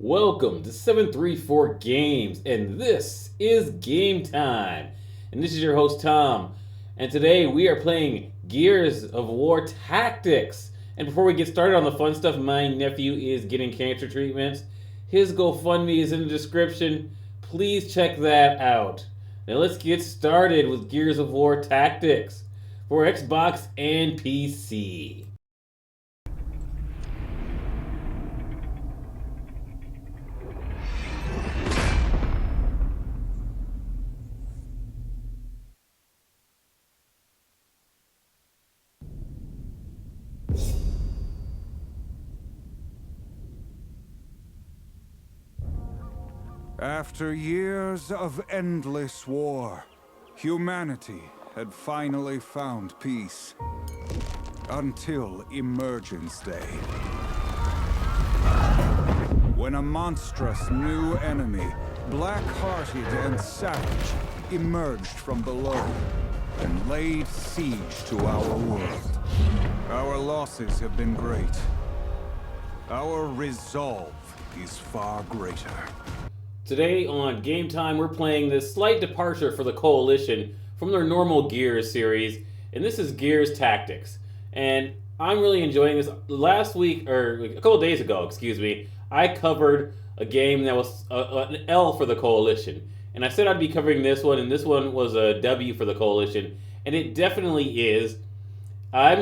Welcome to 734 Games, and this is Game Time. And this is your host, Tom. And today we are playing Gears of War Tactics. And before we get started on the fun stuff, my nephew is getting cancer treatments. His Gofundme is in the description. Please check that out. Now let's get started with Gears of War Tactics for Xbox and PC. After years of endless war, humanity had finally found peace. Until Emergence Day. When a monstrous new enemy, black-hearted and savage, emerged from below and laid siege to our world. Our losses have been great. Our resolve is far greater. Today on Game Time, we're playing this slight departure for the Coalition from their normal Gears series, and this is Gears Tactics. And I'm really enjoying this. Last week, or a couple days ago, excuse me, I covered a game that was an L for the Coalition. And I said I'd be covering this one, and this one was a W for the Coalition, and it definitely is. I'm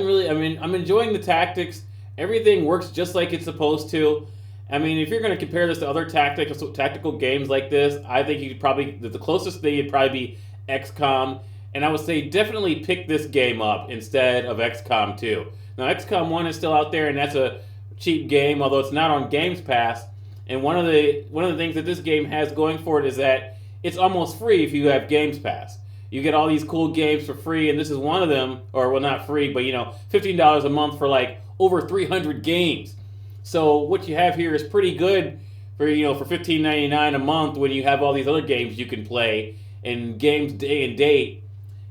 enjoying the tactics. Everything works just like it's supposed to. I mean, if you're going to compare this to other tactical games like this, I think you could probably, the closest thing would probably be XCOM. And I would say definitely pick this game up instead of XCOM 2. Now, XCOM 1 is still out there, and that's a cheap game, although it's not on Games Pass. And one of the things that this game has going for it is that it's almost free if you have Games Pass. You get all these cool games for free, and this is one of them, or well, not free, but $15 a month for like over 300 games. So what you have here is pretty good for for $15.99 a month when you have all these other games you can play and games day and date.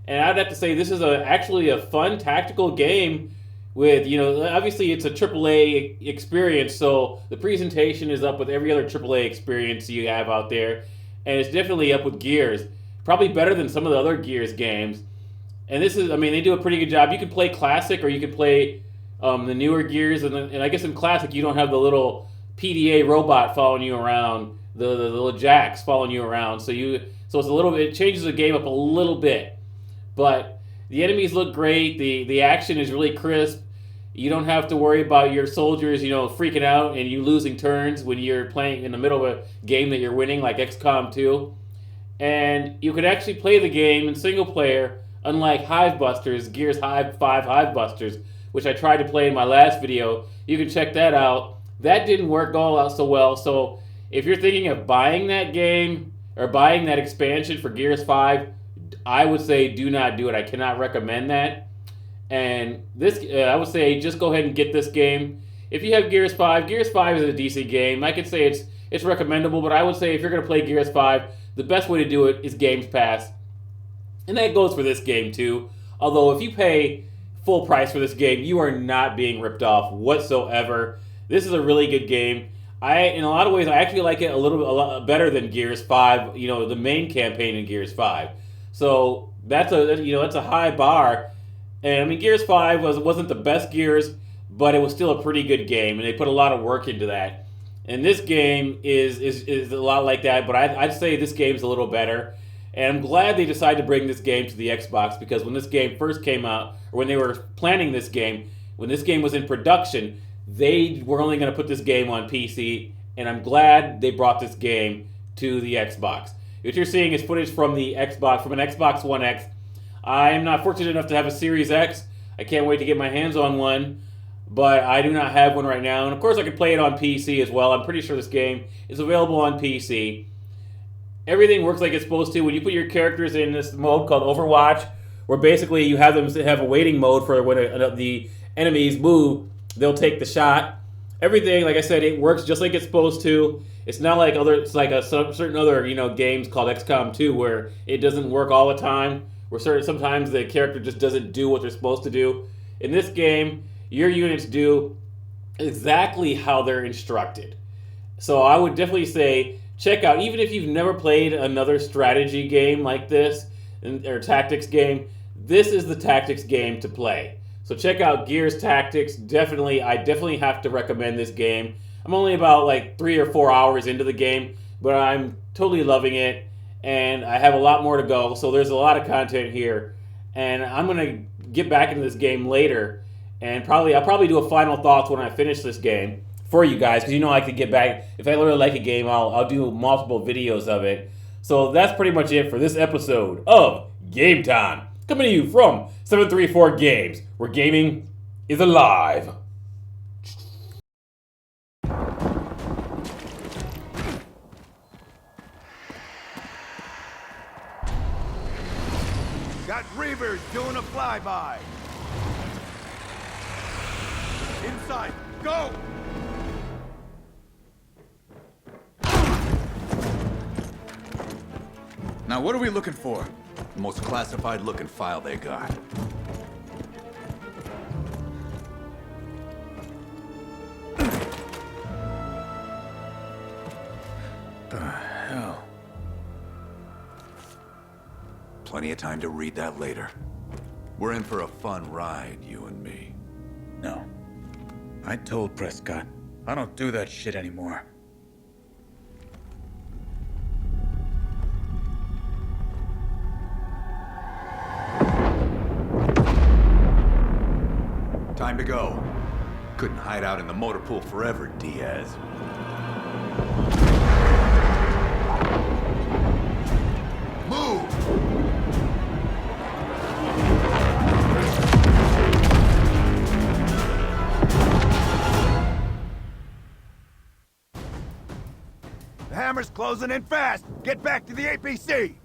And I'd have to say this is actually a fun tactical game with obviously it's a AAA experience, so the presentation is up with every other AAA experience you have out there, and it's definitely up with Gears. Probably better than some of the other Gears games. And this is, they do a pretty good job. You can play Classic or you can play the newer Gears, and I guess in Classic you don't have the little PDA robot following you around, the little jacks following you around. So it's a little bit, it changes the game up a little bit, but the enemies look great. The action is really crisp. You don't have to worry about your soldiers, freaking out and you losing turns when you're playing in the middle of a game that you're winning, like XCOM 2. And you could actually play the game in single player, unlike Hivebusters, Gears 5 Hivebusters, which I tried to play in my last video. You can check that out. That didn't work all out so well. So if you're thinking of buying that game or buying that expansion for Gears 5, I would say do not do it. I cannot recommend that. And this, I would say just go ahead and get this game. If you have Gears 5 is a decent game. I could say it's recommendable, but I would say if you're going to play Gears 5, the best way to do it is Games Pass. And that goes for this game too. Although if you pay full price for this game, you are not being ripped off whatsoever. This is a really good game. In a lot of ways, I actually like it a lot better than Gears 5. The main campaign in Gears 5. So that's a high bar. And Gears 5 wasn't the best Gears, but it was still a pretty good game, and they put a lot of work into that. And this game is a lot like that, but I'd say this game's a little better. And I'm glad they decided to bring this game to the Xbox, because when this game first came out, or when they were planning this game, when this game was in production, they were only going to put this game on PC, and I'm glad they brought this game to the Xbox. What you're seeing is footage from the Xbox, from an Xbox One X. I am not fortunate enough to have a Series X. I can't wait to get my hands on one, but I do not have one right now. And of course I can play it on PC as well. I'm pretty sure this game is available on PC. Everything works like it's supposed to. When you put your characters in this mode called Overwatch, where basically you have them have a waiting mode for when the enemies move, they'll take the shot. Everything, like I said, it works just like it's supposed to. It's not like certain other games called XCOM 2 where it doesn't work all the time. Where sometimes the character just doesn't do what they're supposed to do. In this game, your units do exactly how they're instructed. So I would definitely say check out, even if you've never played another strategy game like this or tactics game, this is the tactics game to play. So check out Gears Tactics. I definitely have to recommend this game. I'm only about like 3 or 4 hours into the game, but I'm totally loving it, and I have a lot more to go. So there's a lot of content here, and I'm gonna get back into this game later, and I'll probably do a final thoughts when I finish this game for you guys, because I could get back. If I really like a game, I'll do multiple videos of it. So that's pretty much it for this episode of Game Time, coming to you from 734 Games, where gaming is alive. Got Reavers doing a flyby. Inside, go! Now, what are we looking for? The most classified looking file they got. The hell? Plenty of time to read that later. We're in for a fun ride, you and me. No. I told Prescott, I don't do that shit anymore. Time to go. Couldn't hide out in the motor pool forever, Diaz. Move! The hammer's closing in fast! Get back to the APC!